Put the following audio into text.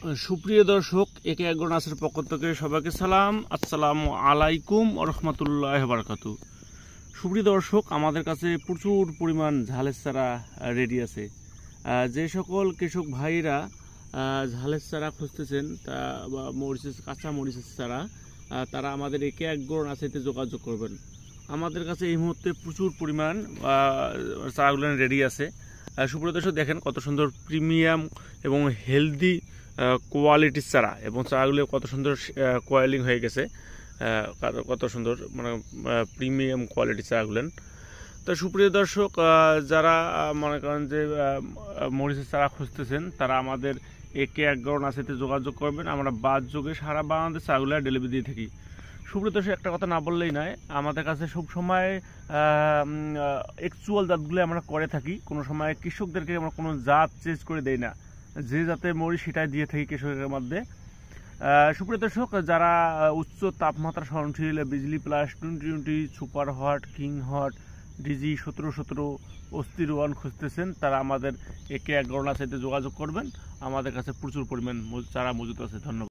সুপ্রিয় দর্শক, একে একজন নাসের পক্ষ থেকে সবাইকে সালাম। আসসালামু আলাইকুম ওয়া রাহমাতুল্লাহি ওয়া বারাকাতুহু। সুপ্রিয় দর্শক, আমাদের কাছে প্রচুর পরিমাণ ঝালের চারা রেডি আছে। যে সকল কৃষক ভাইরা ঝালের চারা খুঁজতেছেন তা বা মরিচের কাঁচা মরিচের চারা, তারা আমাদের একে একজন নাসেতে যোগাযোগ করবেন। আমাদের কাছে এই মুহূর্তে প্রচুর পরিমাণ চারাগুলো রেডি আছে। সুপ্রিয় দর্শক, দেখেন কত সুন্দর প্রিমিয়াম এবং হেলদি কোয়ালিটির চারা, এবং চারাগুলো কত সুন্দর কোয়েলিং হয়ে গেছে, কত সুন্দর মানে প্রিমিয়াম কোয়ালিটির চারাগুলেন। তো সুপ্রিয় দর্শক, যারা মনে করেন যে মরিচের চারা খুঁজতেছেন, তারা আমাদের একে একজন নাসেতে যোগাযোগ করবেন। আমরা বাদ যোগে সারা বাংলাদেশ চারাগুলো ডেলিভারি দিয়ে থাকি। সুপ্রিয় দর্শক, একটা কথা না বললেই নয়, আমাদের কাছে সবসময় অ্যাকচুয়াল জাতগুলো আমরা করে থাকি। কোনো সময় কৃষকদেরকে আমরা কোনো জাত চেঞ্জ করে দেই না, যে জাতে মরি সেটাই দিয়ে থাকি কৃষকের মধ্যে। সুপ্রিয় দর্শক, যারা উচ্চ তাপমাত্রা সহনশীল Bijli plus 2020 super hot, king hot, DG 1717 অস্থির ওয়ান খুঁজতেছেন, তারা আমাদের একে এক গণনা সাইটে যোগাযোগ করবেন। আমাদের কাছে প্রচুর পরিমাণ চারা মজুদ আছে। ধন্যবাদ।